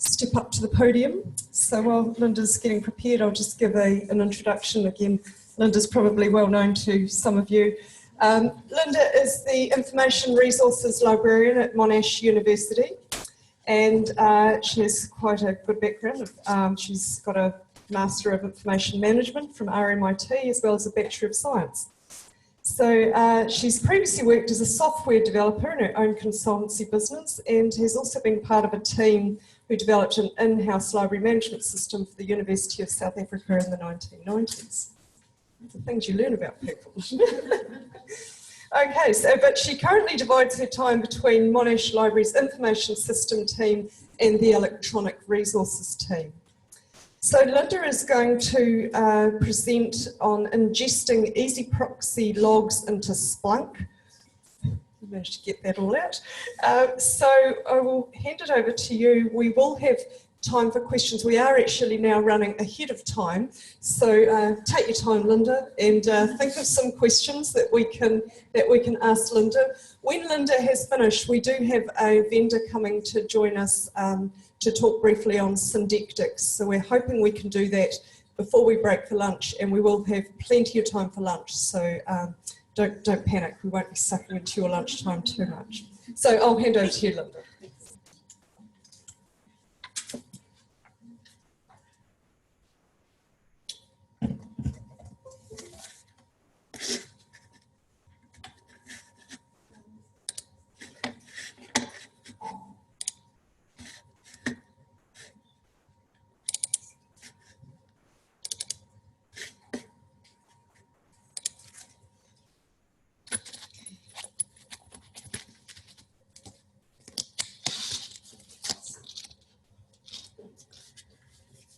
step up to the podium. So while Linda's getting prepared, I'll just give an introduction again. Linda's probably well known to some of you. Linda is the Information Resources Librarian at Monash University, and she has quite a good background. She's got a Master of Information Management from RMIT, as well as a Bachelor of Science. So she's previously worked as a software developer in her own consultancy business, and has also been part of a team who developed an in-house library management system for the University of South Africa in the 1990s. The things you learn about people. Okay, but she currently divides her time between Monash Library's information system team and the electronic resources team. So Linda is going to present on ingesting EZproxy logs into Splunk. I managed to get that all out. So I will hand it over to you. We will have time for questions. We are actually now running ahead of time. So take your time, Linda, and think of some questions that we can ask Linda. When Linda has finished, we do have a vendor coming to join us to talk briefly on syndectics. So we're hoping we can do that before we break for lunch, and we will have plenty of time for lunch. So don't panic. We won't be sucking into your lunchtime too much. So I'll hand over to you, Linda.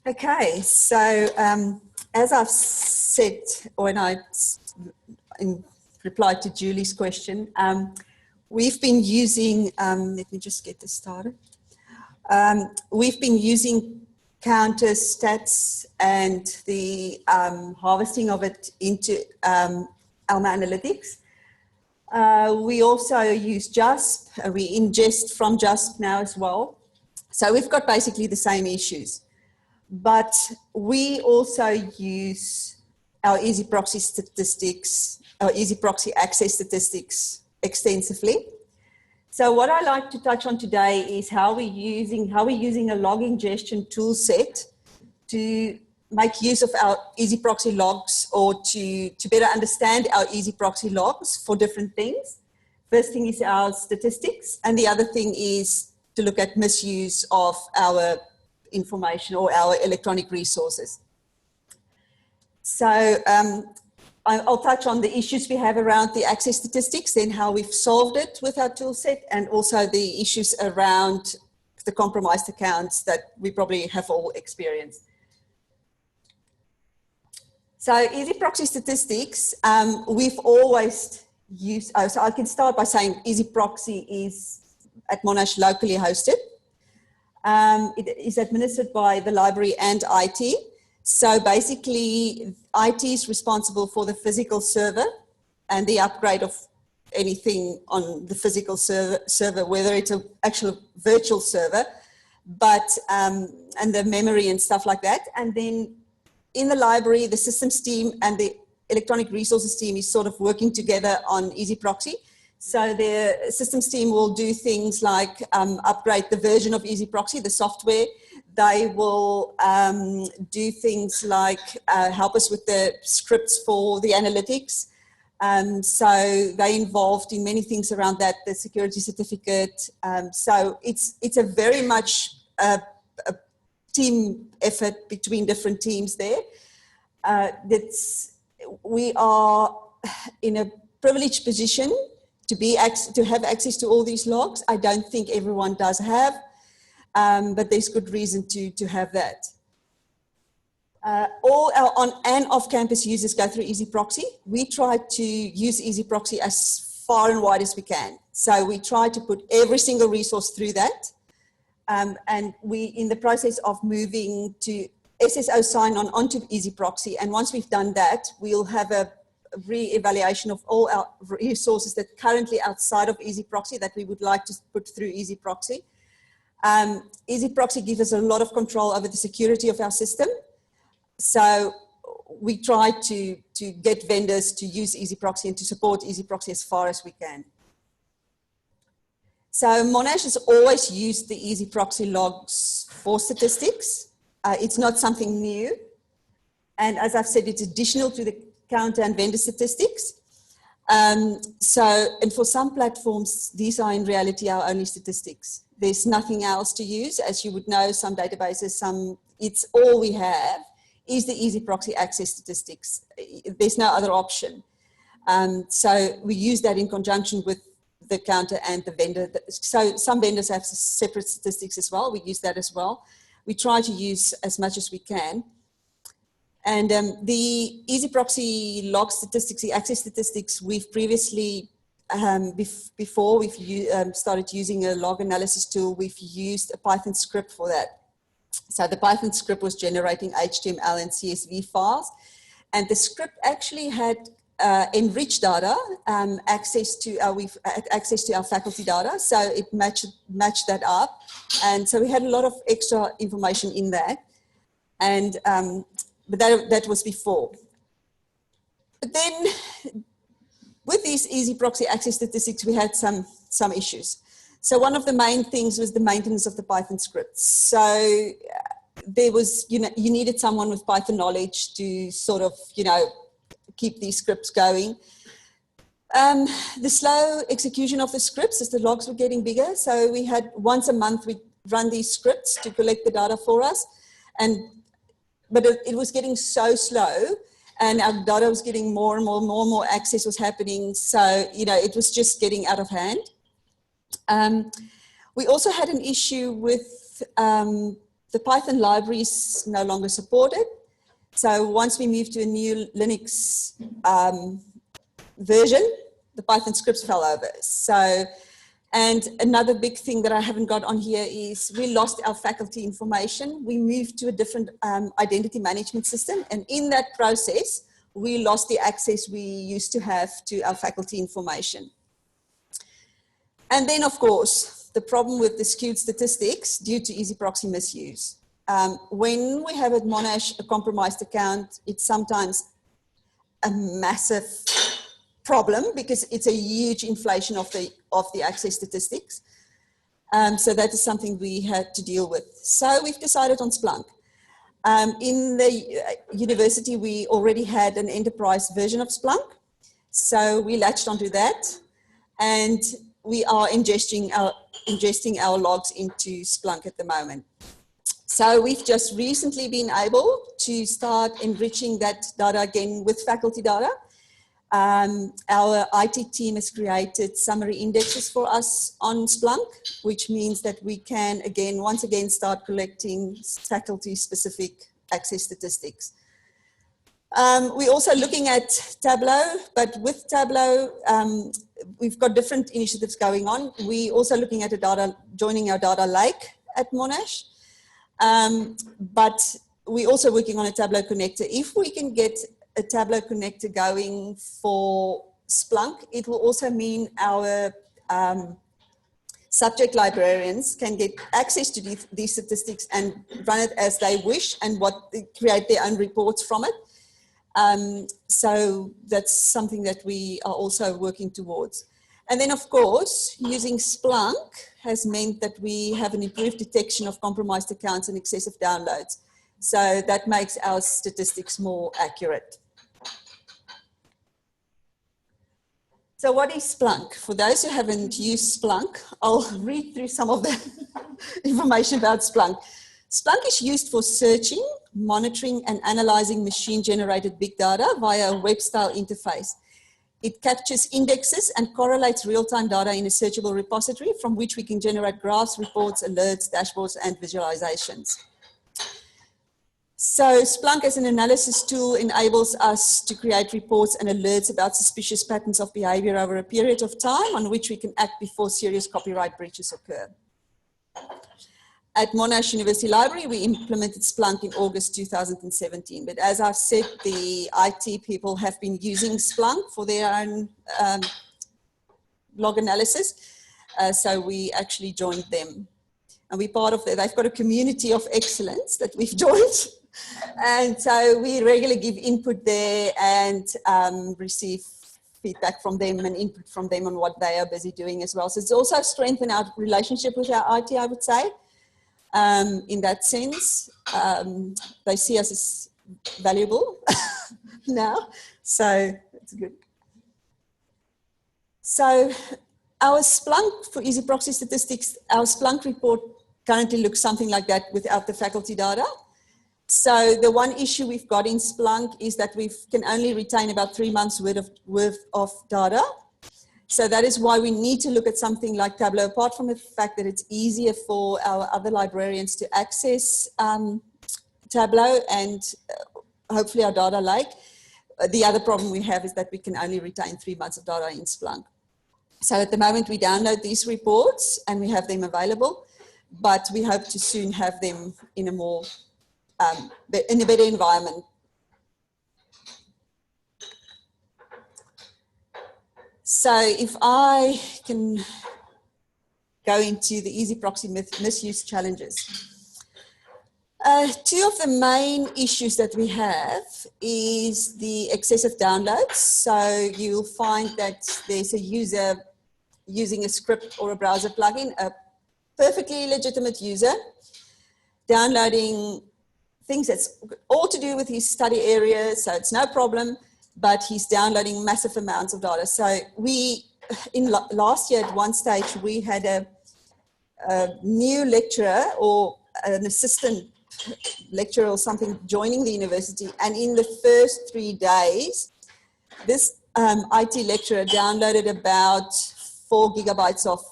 Okay, so as I've said when I replied to Julie's question, we've been using, let me just get this started. We've been using counters, stats, and the harvesting of it into Alma Analytics. We also use JASP, we ingest from JASP now as well. So we've got basically the same issues. But we also use our EZproxy statistics, our EZproxy access statistics extensively. So what I like to touch on today is how we're using a log ingestion tool set to make use of our EZproxy logs, or to better understand our EZproxy logs for different things. First thing is our statistics, and the other thing is to look at misuse of our information or our electronic resources. So I'll touch on the issues we have around the access statistics, then how we've solved it with our tool set, and also the issues around the compromised accounts that we probably have all experienced. So EZproxy statistics, we've always used, so I can start by saying EZproxy is at Monash locally hosted. It is administered by the library and IT. So basically, IT is responsible for the physical server and the upgrade of anything on the physical server, whether it's an actual virtual server, but and the memory and stuff like that. And then in the library, the systems team and the electronic resources team is sort of working together on EZproxy. So the systems team will do things like upgrade the version of EZproxy, the software. They will do things like help us with the scripts for the analytics. So they're involved in many things around that, the security certificate. So it's a very much a team effort between different teams there. We are in a privileged position to have access to all these logs. I don't think everyone does have, but there's good reason to have that. All our on and off campus users go through EZproxy. We try to use EZproxy as far and wide as we can. So we try to put every single resource through that. And we in the process of moving to SSO sign-on onto EZproxy. And once we've done that, we'll have a re-evaluation of all our resources that currently outside of EZproxy that we would like to put through EZproxy. EZproxy gives us a lot of control over the security of our system. So we try to get vendors to use EZproxy and to support EZproxy as far as we can. So Monash has always used the EZproxy logs for statistics. It's not something new. And as I've said, it's additional to the counter and vendor statistics. And for some platforms, these are in reality our only statistics. There's nothing else to use. As you would know, some databases, it's all we have is the EZproxy access statistics. There's no other option. So we use that in conjunction with the counter and the vendor. So some vendors have separate statistics as well. We use that as well. We try to use as much as we can. And the EZproxy log statistics, the access statistics, we've previously, before we've started using a log analysis tool, we've used a Python script for that. So the Python script was generating HTML and CSV files. And the script actually had enriched data, access to our faculty data. So it matched that up. And so we had a lot of extra information in there. And but that was before. But then with these EZproxy access statistics, we had some issues. So one of the main things was the maintenance of the Python scripts. So there was, you needed someone with Python knowledge to sort of, keep these scripts going. The slow execution of the scripts as the logs were getting bigger. So we had once a month, we'd run these scripts to collect the data for us. But it was getting so slow and our data was getting more and more access was happening. So, it was just getting out of hand. We also had an issue with the Python libraries no longer supported. So once we moved to a new Linux version, the Python scripts fell over. And another big thing that I haven't got on here is we lost our faculty information. We moved to a different identity management system. And in that process, we lost the access we used to have to our faculty information. And then, of course, the problem with the skewed statistics due to EZproxy misuse. When we have at Monash a compromised account, it's sometimes a massive problem because it's a huge inflation of the access statistics. So that is something we had to deal with. So we've decided on Splunk. In the university, we already had an enterprise version of Splunk. So we latched onto that and we are ingesting our logs into Splunk at the moment. So we've just recently been able to start enriching that data again with faculty data. Our IT team has created summary indexes for us on Splunk, which means that we can once again start collecting faculty-specific access statistics. We're also looking at Tableau, but with Tableau, we've got different initiatives going on. We're also looking at joining our data lake at Monash, but we're also working on a Tableau connector. If we can get a Tableau connector going for Splunk, it will also mean our subject librarians can get access to these statistics and run it as they wish and create their own reports from it. So that's something that we are also working towards. And then, of course, using Splunk has meant that we have an improved detection of compromised accounts and excessive downloads. So that makes our statistics more accurate. So what is Splunk? For those who haven't used Splunk, I'll read through some of the information about Splunk. Splunk is used for searching, monitoring, and analyzing machine-generated big data via a web-style interface. It captures indexes and correlates real-time data in a searchable repository from which we can generate graphs, reports, alerts, dashboards, and visualizations. So Splunk as an analysis tool enables us to create reports and alerts about suspicious patterns of behavior over a period of time on which we can act before serious copyright breaches occur. At Monash University Library, we implemented Splunk in August 2017. But as I've said, the IT people have been using Splunk for their own log analysis. So we actually joined them. And we're part of that. They've got a community of excellence that we've joined. And so we regularly give input there and receive feedback from them and input from them on what they are busy doing as well. So it's also strengthened our relationship with our IT, I would say, in that sense. They see us as valuable now, so it's good. So our Splunk, for EZproxy statistics, our Splunk report currently looks something like that without the faculty data. So the one issue we've got in Splunk is that we can only retain about 3 months worth of data. So that is why we need to look at something like Tableau, apart from the fact that it's easier for our other librarians to access Tableau and hopefully our data lake. The other problem we have is that we can only retain 3 months of data in Splunk. So at the moment we download these reports and we have them available, but we hope to soon have them in a more, in a better environment. So if I can go into the EZproxy misuse challenges. Two of the main issues that we have is the excessive downloads. So you'll find that there's a user using a script or a browser plugin, a perfectly legitimate user, downloading things that's all to do with his study area, so it's no problem, but he's downloading massive amounts of data. So we, last year at one stage, we had a new lecturer or an assistant lecturer or something joining the university, and in the first 3 days, this IT lecturer downloaded about 4 gigabytes of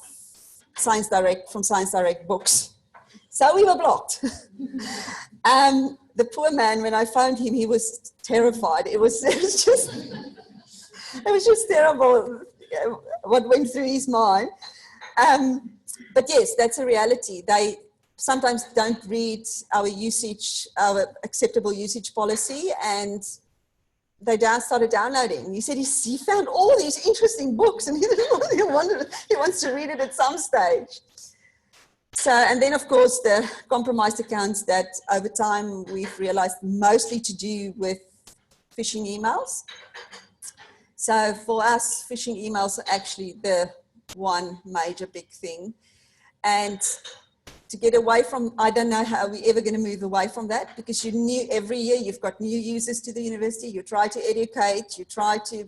Science Direct books. So we were blocked. The poor man, when I found him, he was terrified. It was just terrible what went through his mind. But yes, that's a reality. They sometimes don't read our acceptable usage policy, and they started downloading. He said he found all these interesting books and he wants to read it at some stage. So, and then of course the compromised accounts that over time we've realized mostly to do with phishing emails. So for us, phishing emails are actually the one major big thing. And to get away from, I don't know how we're ever going to move away from that, because every year you've got new users to the university, you try to educate,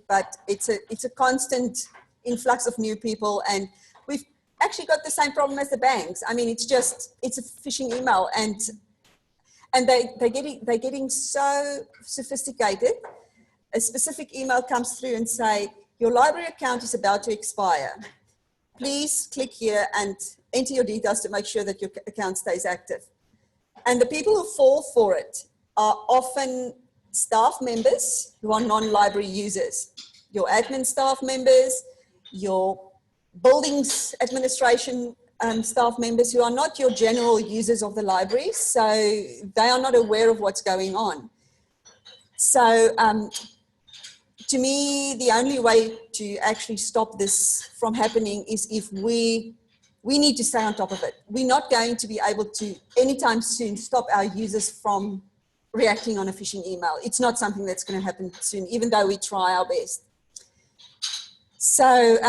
but it's a constant influx of new people, and we've actually got the same problem as the banks. I mean, it's a phishing email, and they're getting so sophisticated. A specific email comes through and say, your library account is about to expire. Please click here and enter your details to make sure that your account stays active. And the people who fall for it are often staff members who are non-library users. Your admin staff members, your buildings administration staff members who are not your general users of the library, so they are not aware of what's going on. So to me, the only way to actually stop this from happening is if we need to stay on top of it. We're not going to be able to anytime soon stop our users from reacting on a phishing email. It's not something that's going to happen soon, even though we try our best. So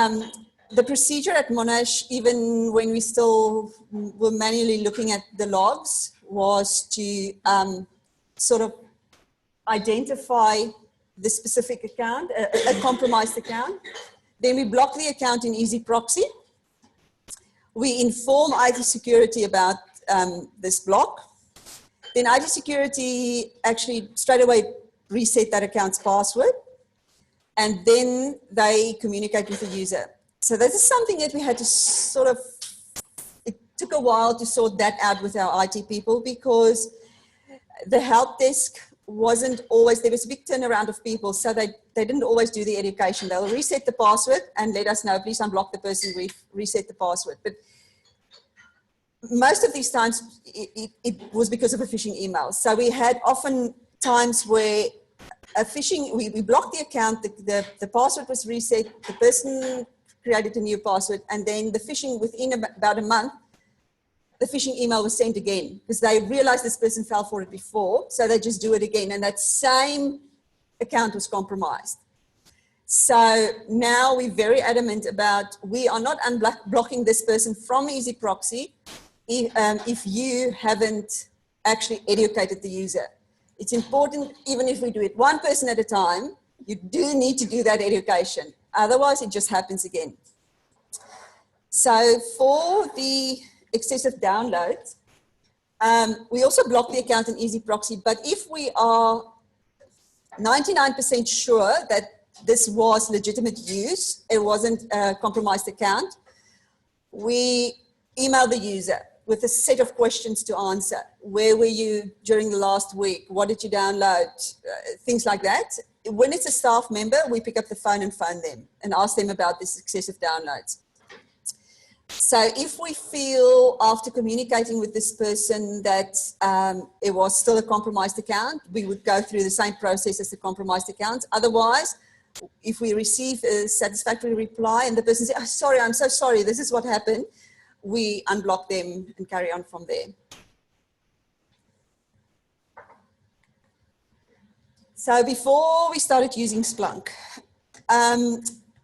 the procedure at Monash, even when we still were manually looking at the logs, was to sort of identify the specific account, a compromised account. Then we block the account in EZproxy. We inform IT security about this block. Then IT security actually straight away reset that account's password, and then they communicate with the user. So this is something that we had to it took a while to sort that out with our IT people, because the help desk wasn't always, there was a big turnaround of people, so they didn't always do the education. They'll reset the password and let us know, please unblock the person, reset the password. But most of these times it was because of a phishing email. So we had often times where we blocked the account, the password was reset, the person created a new password, and then the phishing within about a month the phishing email was sent again because they realized this person fell for it before. So they just do it again. And that same account was compromised. So now we're very adamant about, we are not unblocking this person from EZproxy if you haven't actually educated the user. It's important, even if we do it one person at a time, you do need to do that education. Otherwise, it just happens again. So for the excessive downloads, we also block the account in EZproxy, but if we are 99% sure that this was legitimate use, it wasn't a compromised account, we email the user with a set of questions to answer. Where were you during the last week? What did you download? Things like that. When it's a staff member, we pick up the phone and phone them and ask them about this excessive downloads. So if we feel after communicating with this person that it was still a compromised account, we would go through the same process as the compromised account. Otherwise, if we receive a satisfactory reply and the person says, oh, sorry, I'm so sorry, this is what happened, we unblock them and carry on from there. So before we started using Splunk,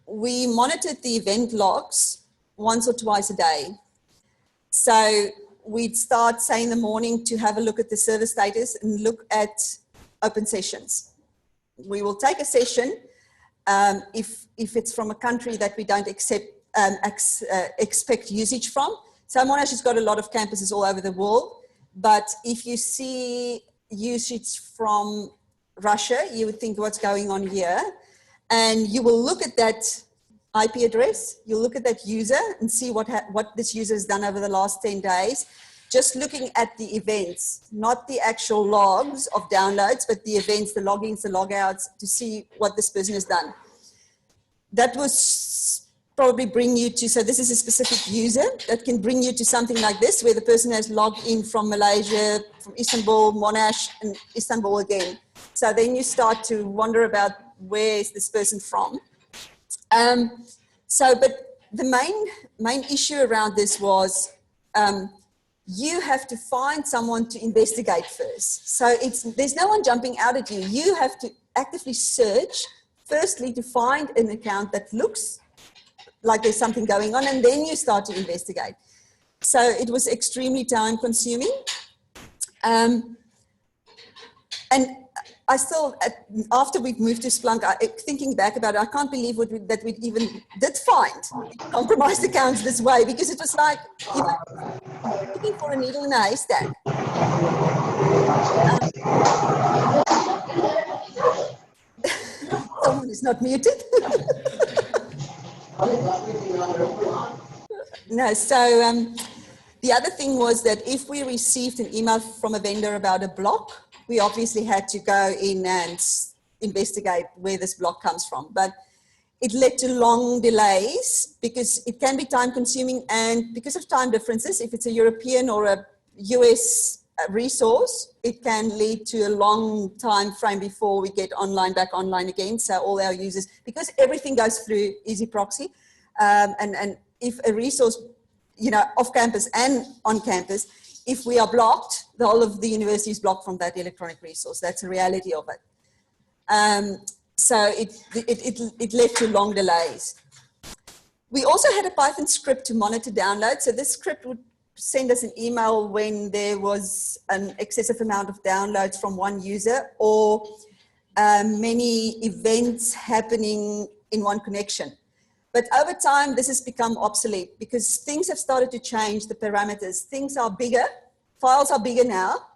we monitored the event logs once or twice a day. So we'd start, say, in the morning to have a look at the server status and look at open sessions. We will take a session if it's from a country that we don't expect usage from. So Monash has got a lot of campuses all over the world, but if you see usage from Russia, you would think what's going on here, and you will look at that IP address, you'll look at that user and see what this user has done over the last 10 days, just looking at the events, not the actual logs of downloads, but the events, the logins, the logouts, to see what this person has done. That was probably bring you to, so this is a specific user that can bring you to something like this, where the person has logged in from Malaysia, from Istanbul, Monash, and Istanbul again. So then you start to wonder about where is this person from. But the main issue around this was you have to find someone to investigate first. So there's no one jumping out at you. You have to actively search, firstly, to find an account that looks like there's something going on, and then you start to investigate. So it was extremely time consuming. And I still, after we've moved to Splunk, thinking back about it, I can't believe that we even did find compromised accounts this way, because it was like, you know, looking for a needle in a haystack. Someone is not muted. No, so the other thing was that if we received an email from a vendor about a block, we obviously had to go in and investigate where this block comes from. But it led to long delays because it can be time consuming, and because of time differences, if it's a European or a US resource, it can lead to a long time frame before we get back online again. So all our users, because everything goes through EZproxy, and if a resource, you know, off campus and on campus, if we are blocked, the whole of the university is blocked from that electronic resource. That's the reality of it. So it led to long delays. We also had a Python script to monitor downloads. So this script would send us an email when there was an excessive amount of downloads from one user, or many events happening in one connection. But over time, this has become obsolete because things have started to change the parameters. Things are bigger, files are bigger now.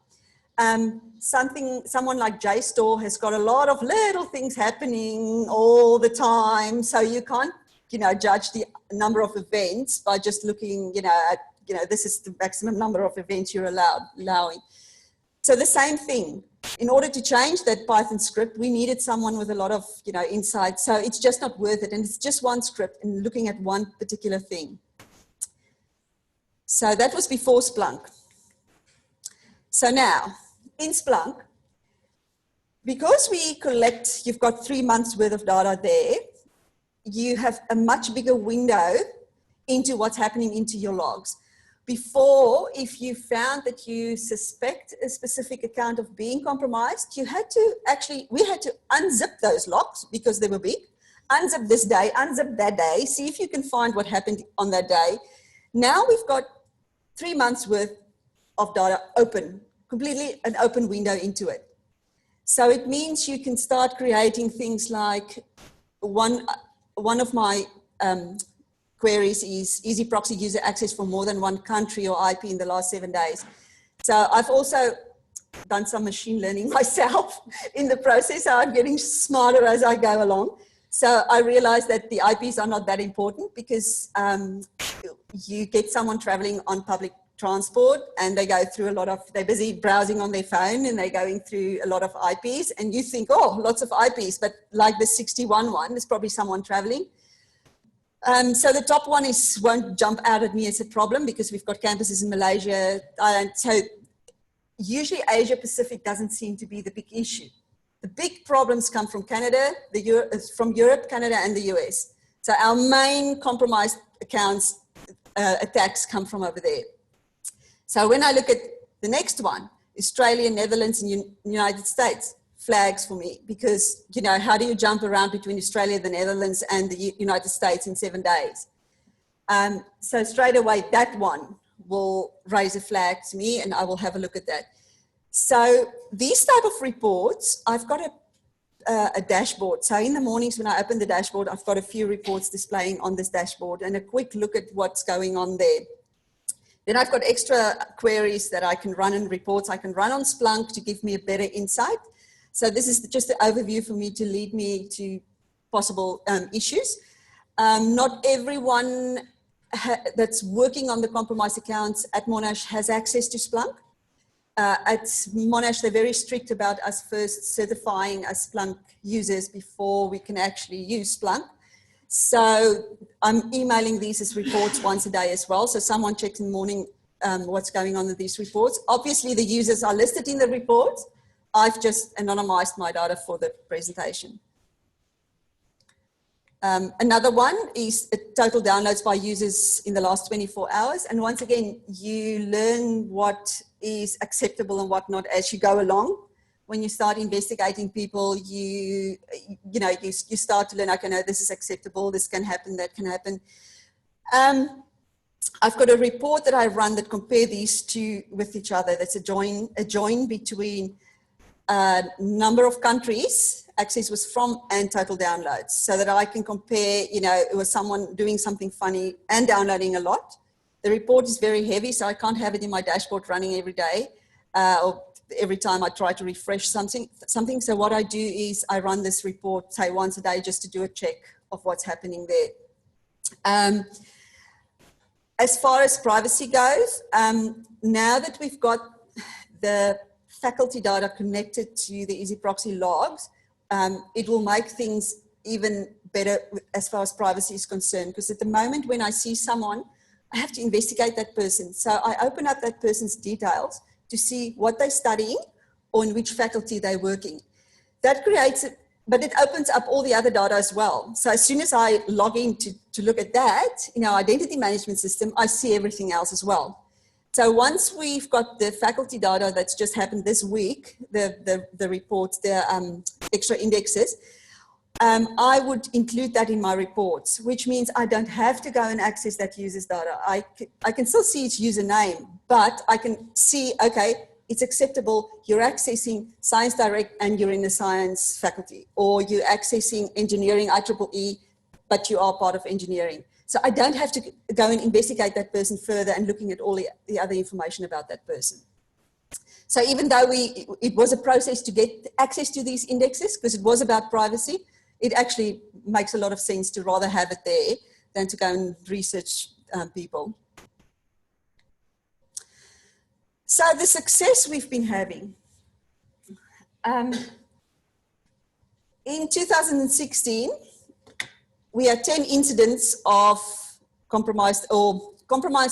Someone like JSTOR has got a lot of little things happening all the time. So you can't, you know, judge the number of events by just looking, you know, at, you know, this is the maximum number of events you're allowing. So the same thing. In order to change that Python script, we needed someone with a lot of, you know, insight. So it's just not worth it. And it's just one script and looking at one particular thing. So that was before Splunk. So now in Splunk, because we collect, you've got 3 months worth of data there, you have a much bigger window into what's happening into your logs. before, if you found that you suspect a specific account of being compromised, we had to unzip those locks because they were big, unzip this day, unzip that day, see if you can find what happened on that day. Now we've got 3 months worth of data open, completely an open window into it. So it means you can start creating things like one of my queries is EZproxy user access for more than one country or IP in the last 7 days. So I've also done some machine learning myself in the process. So I'm getting smarter as I go along. So I realized that the IPs are not that important because you get someone traveling on public transport and they go through they're busy browsing on their phone and they're going through a lot of IPs and you think, oh, lots of IPs, but like the 61 one, there's probably someone traveling. So the top one won't jump out at me as a problem because we've got campuses in Malaysia. So usually Asia Pacific doesn't seem to be the big issue. The big problems come from Canada, from Europe, Canada, and the US. So our main compromised accounts attacks come from over there. So when I look at the next one, Australia, Netherlands, and United States, flags for me because, you know, how do you jump around between Australia, the Netherlands, and the United States in 7 days? So straight away, that one will raise a flag to me and I will have a look at that. So these type of reports, I've got a dashboard. So in the mornings when I open the dashboard, I've got a few reports displaying on this dashboard and a quick look at what's going on there. Then I've got extra queries that I can run in reports. I can run on Splunk to give me a better insight. So this is just an overview for me to lead me to possible issues. Not everyone that's working on the compromised accounts at Monash has access to Splunk. At Monash, they're very strict about us first certifying as Splunk users before we can actually use Splunk. So I'm emailing these as reports once a day as well. So someone checks in the morning what's going on with these reports. Obviously, the users are listed in the reports. I've just anonymized my data for the presentation. Another one is total downloads by users in the last 24 hours. And once again, you learn what is acceptable and what not as you go along. When you start investigating people, you start to learn, okay, no, this is acceptable, this can happen, that can happen. I've got a report that I run that compare these two with each other. That's a join between number of countries access was from and total downloads, so that I can compare, you know, it was someone doing something funny and downloading a lot. The report is very heavy, so I can't have it in my dashboard running every day or every time I try to refresh something. So what I do is I run this report, say once a day, just to do a check of what's happening there. As far as privacy goes, now that we've got the faculty data connected to the EZproxy logs, it will make things even better as far as privacy is concerned. Because at the moment when I see someone, I have to investigate that person. So I open up that person's details to see what they're studying or in which faculty they're working. That creates it, but it opens up all the other data as well. So as soon as I log in to look at that, in our identity management system, I see everything else as well. So once we've got the faculty data that's just happened this week, the reports, the extra indexes, I would include that in my reports, which means I don't have to go and access that user's data. I can still see its username, but I can see, okay, it's acceptable. You're accessing Science Direct and you're in the science faculty, or you're accessing engineering, IEEE, but you are part of engineering. So I don't have to go and investigate that person further and looking at all the other information about that person. So even though it was a process to get access to these indexes, because it was about privacy, it actually makes a lot of sense to rather have it there than to go and research people. So the success we've been having. In 2016, we had 10 incidents of compromised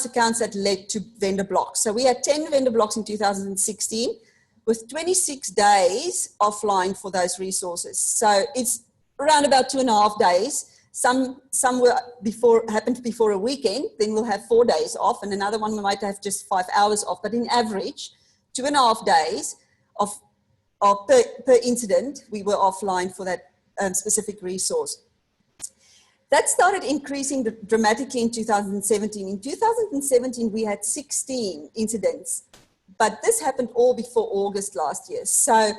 accounts that led to vendor blocks. So we had 10 vendor blocks in 2016 with 26 days offline for those resources. So it's around about 2.5 days. Some were happened before a weekend, then we'll have 4 days off, and another one we might have just 5 hours off. But in average, 2.5 days per incident, we were offline for that specific resource. That started increasing dramatically in 2017. In 2017, we had 16 incidents, but this happened all before August last year. So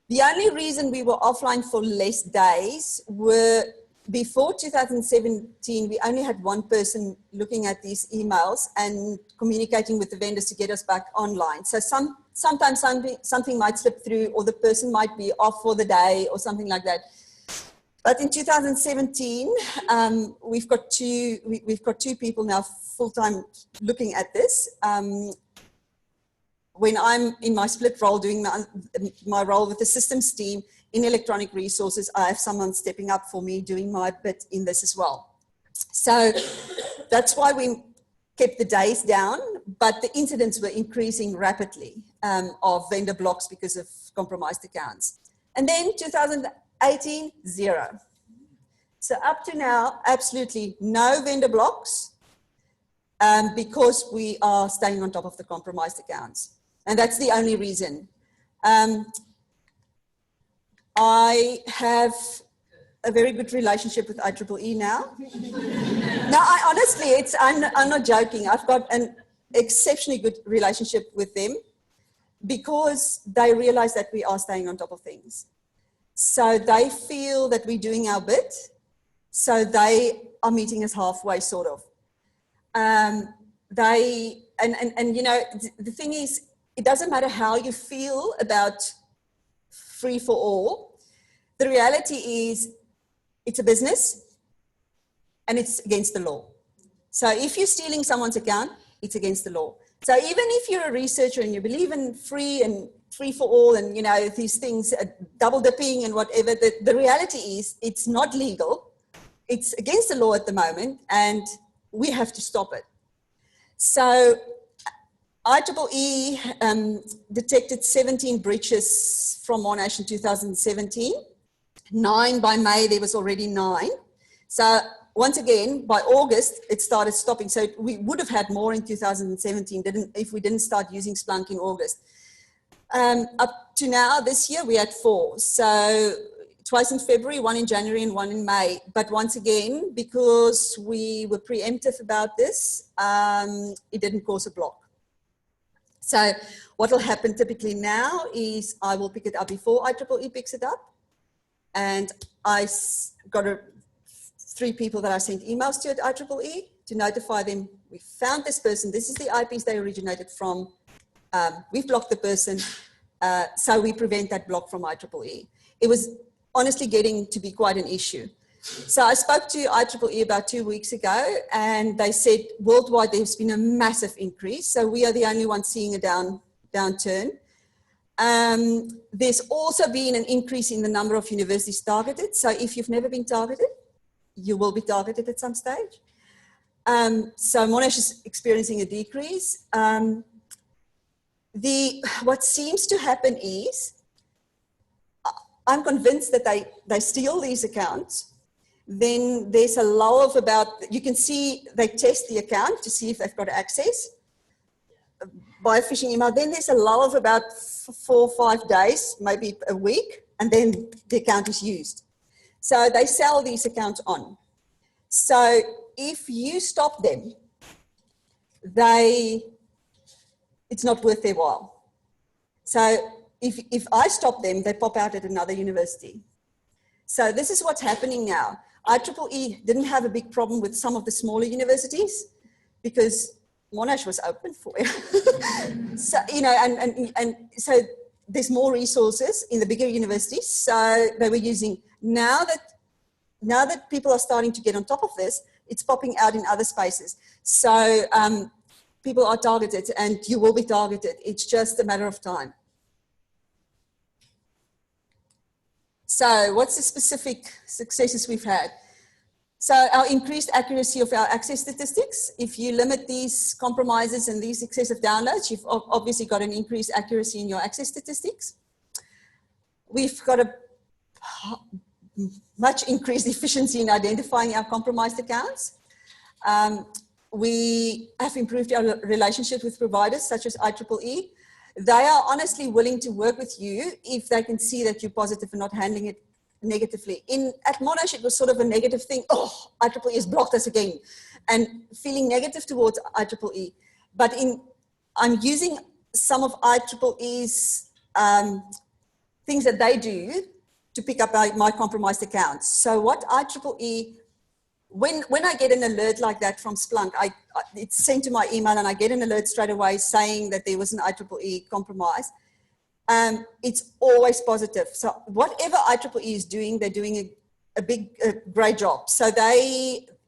the only reason we were offline for less days were before 2017, we only had one person looking at these emails and communicating with the vendors to get us back online. So sometimes something might slip through, or the person might be off for the day or something like that. But in 2017, we've got two people now full-time looking at this. When I'm in my split role doing my role with the systems team in electronic resources, I have someone stepping up for me doing my bit in this as well. So that's why we kept the days down, but the incidents were increasing rapidly of vendor blocks because of compromised accounts. And then 2018, 0. So up to now, absolutely no vendor blocks because we are staying on top of the compromised accounts. And that's the only reason. I have a very good relationship with IEEE now. No, honestly, I'm not joking. I've got an exceptionally good relationship with them because they realize that we are staying on top of things. So they feel that we're doing our bit. So they are meeting us halfway, sort of. And you know, the thing is, it doesn't matter how you feel about free for all. The reality is it's a business and it's against the law. So if you're stealing someone's account, it's against the law. So even if you're a researcher and you believe in free and free for all and, you know, these things, double dipping and whatever, the reality is it's not legal. It's against the law at the moment and we have to stop it. So IEEE detected 17 breaches from Monash in 2017. 9 by May, there was already 9. So once again, by August, it started stopping. So we would have had more in 2017 if we didn't start using Splunk in August. Up to now, this year, we had 4. So twice in February, 1 in January and 1 in May. But once again, because we were preemptive about this, it didn't cause a block. So what will happen typically now is I will pick it up before IEEE picks it up. And I got 3 people that I sent emails to at IEEE to notify them, we found this person, this is the IPs they originated from, we've blocked the person, so we prevent that block from IEEE. It was honestly getting to be quite an issue. So I spoke to IEEE about 2 weeks ago and they said worldwide there's been a massive increase. So we are the only ones seeing a downturn. There's also been an increase in the number of universities targeted. So if you've never been targeted, you will be targeted at some stage. So Monash is experiencing a decrease. What seems to happen is, I'm convinced that they steal these accounts. Then there's a lull of about, you can see they test the account to see if they've got access by a phishing email. Then there's a lull of about 4 or 5 days, maybe a week, and then the account is used. So they sell these accounts on. So if you stop them, it's not worth their while. So if I stop them, they pop out at another university. So this is what's happening now. IEEE didn't have a big problem with some of the smaller universities because Monash was open for it. So, you know, and so there's more resources in the bigger universities. So they were using, now that people are starting to get on top of this, it's popping out in other spaces. So people are targeted and you will be targeted. It's just a matter of time. So what's the specific successes we've had? So our increased accuracy of our access statistics. If you limit these compromises and these excessive downloads, you've obviously got an increased accuracy in your access statistics. We've got a much increased efficiency in identifying our compromised accounts. We have improved our relationship with providers such as IEEE. They are honestly willing to work with you if they can see that you're positive and not handling it negatively. At Monash, it was sort of a negative thing. Oh, IEEE has blocked us again, and feeling negative towards IEEE. But I'm using some of IEEE's things that they do to pick up my compromised accounts. So what IEEE, when I get an alert like that from Splunk, it's sent to my email and I get an alert straight away saying that there was an IEEE compromise. It's always positive. So whatever IEEE is doing, they're doing a great job. So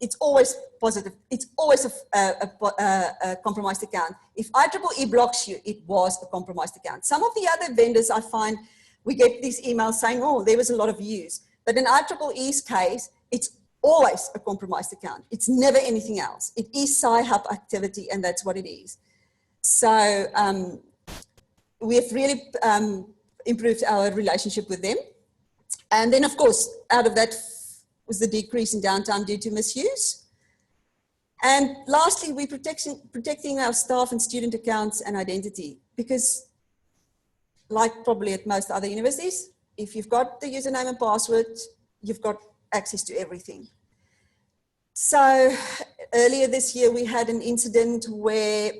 it's always positive. It's always a compromised account. If IEEE blocks you, it was a compromised account. Some of the other vendors, I find, we get these emails saying, oh, there was a lot of use. But in IEEE's case, it's always a compromised account. It's never anything else. It is Sci-Hub activity, and that's what it is. So we have really improved our relationship with them. And then, of course, out of that was the decrease in downtime due to misuse. And lastly, we're protecting our staff and student accounts and identity, because like probably at most other universities, if you've got the username and password, you've got access to everything. So earlier this year, we had an incident where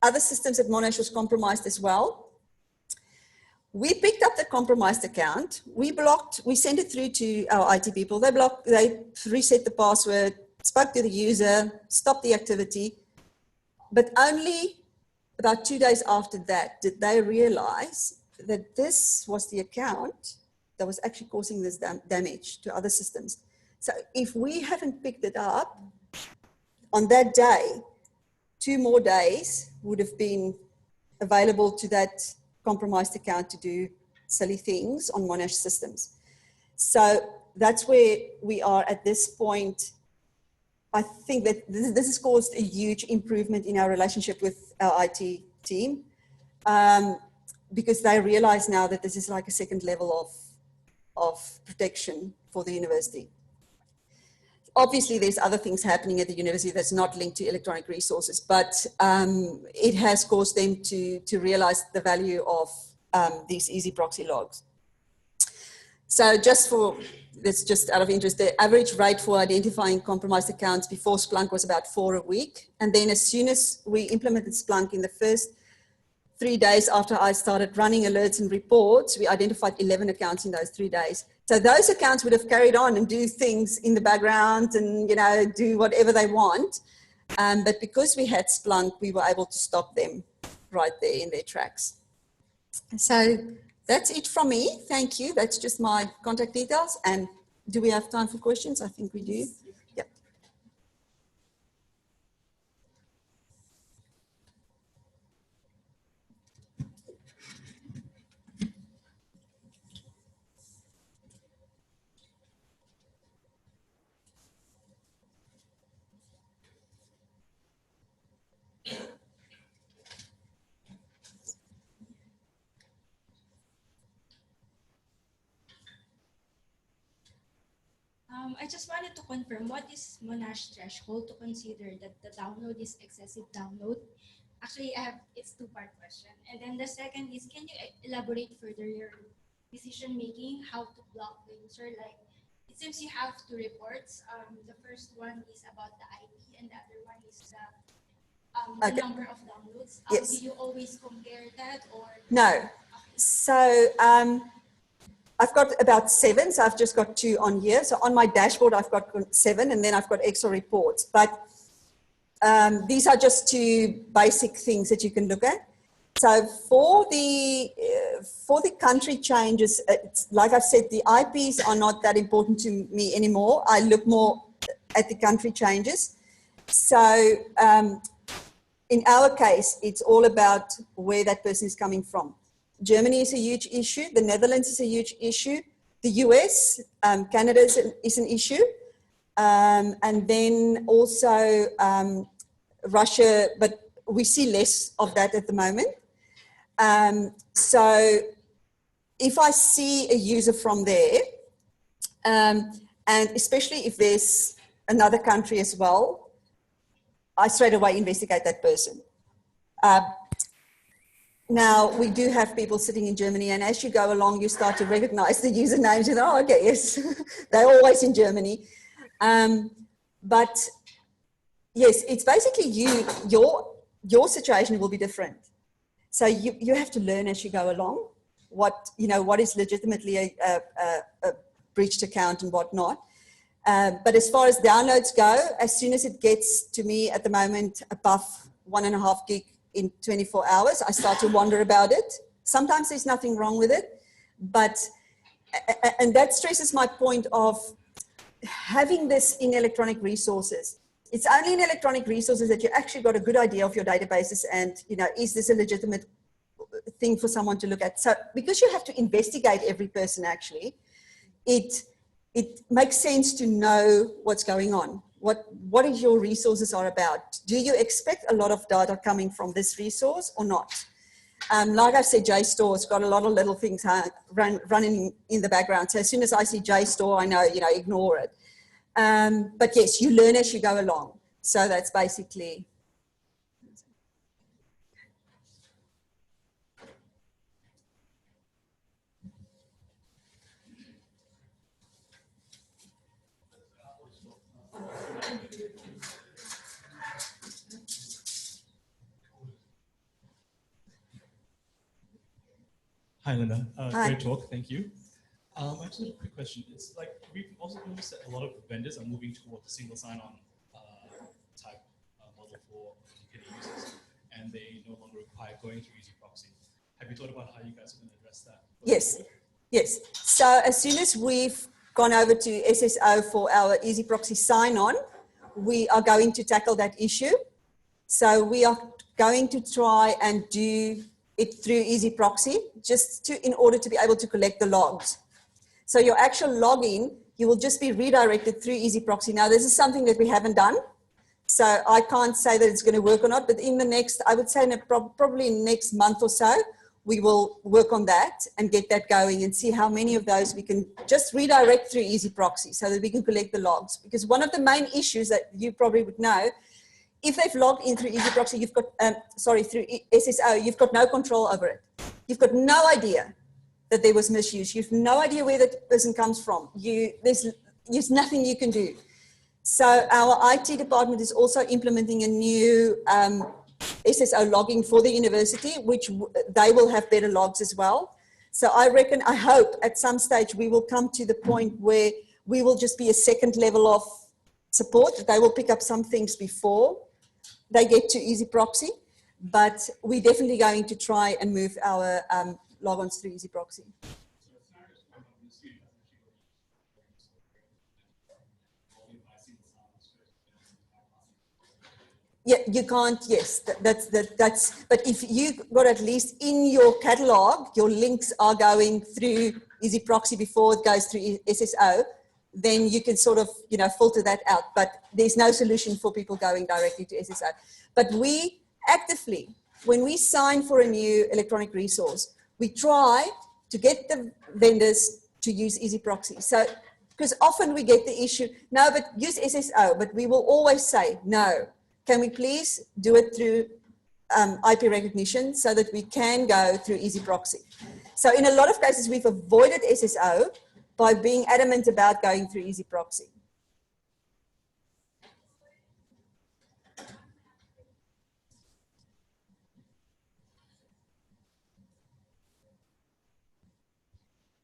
other systems at Monash was compromised as well. We picked up the compromised account. We sent it through to our IT people. They reset the password, spoke to the user, stopped the activity. But only about 2 days after that did they realize that this was the account that was actually causing this damage to other systems. So if we haven't picked it up on that day, 2 more days would have been available to that compromised account to do silly things on Monash systems. So that's where we are at this point. I think that this has caused a huge improvement in our relationship with our IT team, because they realize now that this is like a second level of protection for the university. Obviously, there's other things happening at the university that's not linked to electronic resources, but it has caused them to realize the value of these EZproxy logs. So that's just out of interest, the average rate for identifying compromised accounts before Splunk was about 4 a week. And then as soon as we implemented Splunk, in the first 3 days after I started running alerts and reports, we identified 11 accounts in those 3 days. So those accounts would have carried on and do things in the background and, do whatever they want. But because we had Splunk, we were able to stop them right there in their tracks. So that's it from me. Thank you. That's just my contact details. And do we have time for questions? I think we do. Yep. I just wanted to confirm, what is Monash threshold to consider that the download is excessive download? Actually, it's 2-part question. And then the second is, can you elaborate further your decision making, how to block the user? Like, it seems you have 2 reports. The first one is about the IP, and the other one is the number of downloads. Yes. Do you always compare that, or? No. Okay. So I've got about 7, so I've just got 2 on here. So on my dashboard, I've got 7, and then I've got extra reports. But these are just 2 basic things that you can look at. So for the country changes, like I've said, the IPs are not that important to me anymore. I look more at the country changes. So in our case, it's all about where that person is coming from. Germany is a huge issue. The Netherlands is a huge issue. The US, Canada is an issue. And then also Russia, but we see less of that at the moment. So if I see a user from there, And especially if there's another country as well, I straight away investigate that person. Now, we do have people sitting in Germany, and as you go along, you start to recognize the usernames. You know, oh, okay, yes, they're always in Germany. But yes, it's basically your situation will be different. So you have to learn as you go along what is legitimately a breached account and what not. But as far as downloads go, as soon as it gets to me at the moment above 1.5 gig in 24 hours, I start to wonder about it. Sometimes there's nothing wrong with it, and that stresses my point of having this in electronic resources. It's only in electronic resources that you actually got a good idea of your databases and, is this a legitimate thing for someone to look at? So because you have to investigate every person actually, it makes sense to know what's going on. What is your resources are about? Do you expect a lot of data coming from this resource or not? Like I said, JSTOR has got a lot of little things running in the background. So as soon as I see JSTOR, I know, ignore it. But yes, you learn as you go along. So that's basically. Hi, Linda. Hi. Great talk. Thank you. I just have a quick question. It's like we've also noticed that a lot of vendors are moving towards a single sign-on type model for indicator users, and they no longer require going through EZproxy. Have you thought about how you guys are going to address that? Yes. So as soon as we've gone over to SSO for our EZproxy sign-on, we are going to tackle that issue. So we are going to try and do it through EZproxy, in order to be able to collect the logs. So your actual login, you will just be redirected through EZproxy. Now, this is something that we haven't done, so I can't say that it's going to work or not, but in the next, I would say probably in the next month or so, we will work on that and get that going and see how many of those we can just redirect through EZproxy so that we can collect the logs. Because one of the main issues that you probably would know, if they've logged in through EZproxy, you've got, through SSO, you've got no control over it. You've got no idea that there was misuse. You've no idea where that person comes from. There's nothing you can do. So our IT department is also implementing a new SSO logging for the university, which they will have better logs as well. So I hope at some stage we will come to the point where we will just be a second level of support. They will pick up some things before they get to EZproxy, but we're definitely going to try and move our logons through EZproxy. Yeah, you can't, yes, that's, but if you got at least in your catalog, your links are going through EZproxy before it goes through SSO, then you can sort of, filter that out. But there's no solution for people going directly to SSO. But we actively, when we sign for a new electronic resource, we try to get the vendors to use EZproxy. So, because often we get the issue, no, but use SSO, but we will always say, no, can we please do it through IP recognition so that we can go through EZproxy? So in a lot of cases, we've avoided SSO by being adamant about going through EZproxy.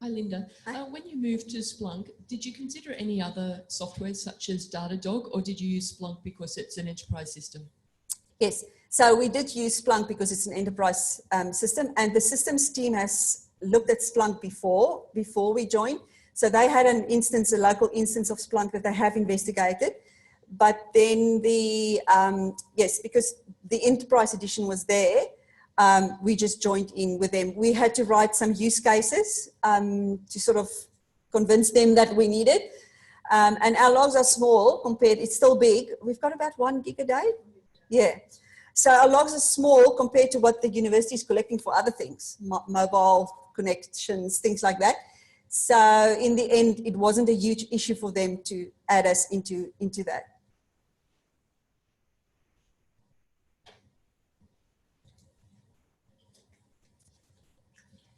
Hi, Linda. Hi. When you moved to Splunk, did you consider any other software such as Datadog, or did you use Splunk because it's an enterprise system? Yes, so we did use Splunk because it's an enterprise system, and the systems team has looked at Splunk before we joined. So they had an instance, a local instance of Splunk that they have investigated. But then yes, because the enterprise edition was there, we just joined in with them. We had to write some use cases to sort of convince them that we need it. And our logs are small compared, it's still big. We've got about 1 gig a day. Yeah. So our logs are small compared to what the university is collecting for other things, mobile connections, things like that. So in the end, it wasn't a huge issue for them to add us into that.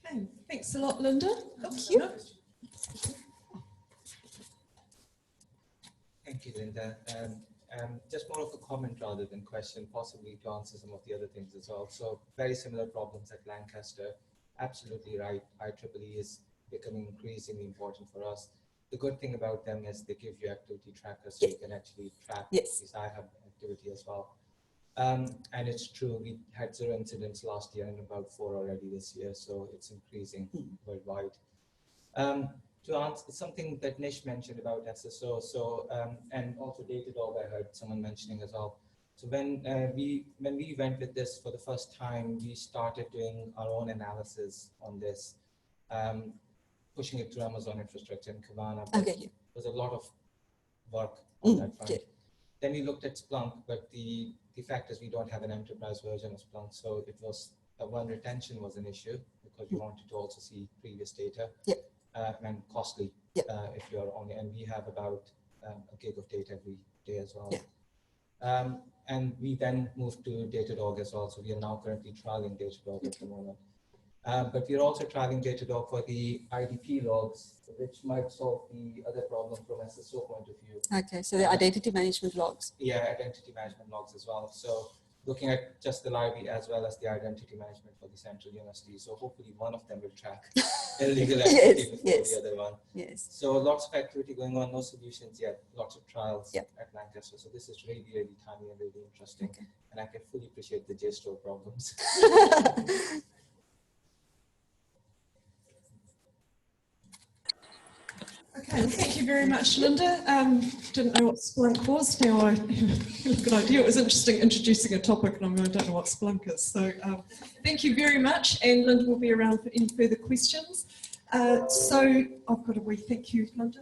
Okay, thanks a lot, Linda. Thank you. Thank you, Linda. Just more of a comment rather than question, possibly to answer some of the other things as well. So very similar problems at Lancaster. Absolutely right. IEEE is becoming increasingly important for us. The good thing about them is they give you activity trackers, so you can actually track this iHub activity as well. And it's true, we had 0 incidents last year and about 4 already this year, so it's increasing worldwide. To answer something that Nish mentioned about SSO, and also Datadog, I heard someone mentioning as well. So when we went with this for the first time, we started doing our own analysis on this, pushing it through Amazon infrastructure and Kibana. There was a lot of work on that front. Then we looked at Splunk, but the fact is we don't have an enterprise version of Splunk, so it was one, retention was an issue because you wanted to also see previous data. And costly if you're on it. And we have about a gig of data every day as well. And we then moved to Datadog as well. So we are now currently trialing Datadog at the moment. But we're also trialing Datadog for the IDP logs, which might solve the other problem from SSO point of view. Okay, so the identity management logs. Yeah, identity management logs as well. So looking at just the library as well as the identity management for the central university. So hopefully one of them will track illegal activity before the other one. So lots of activity going on, no solutions yet, lots of trials at Lancaster. So this is really, really timely and really interesting. And I can fully appreciate the JSTOR problems. Okay, thank you very much, Linda. Didn't know what Splunk was. Now I have a good idea. It was interesting introducing a topic and I'm going, I don't know what Splunk is. So thank you very much. And Linda will be around for any further questions. So I've got a wee thank you, Linda.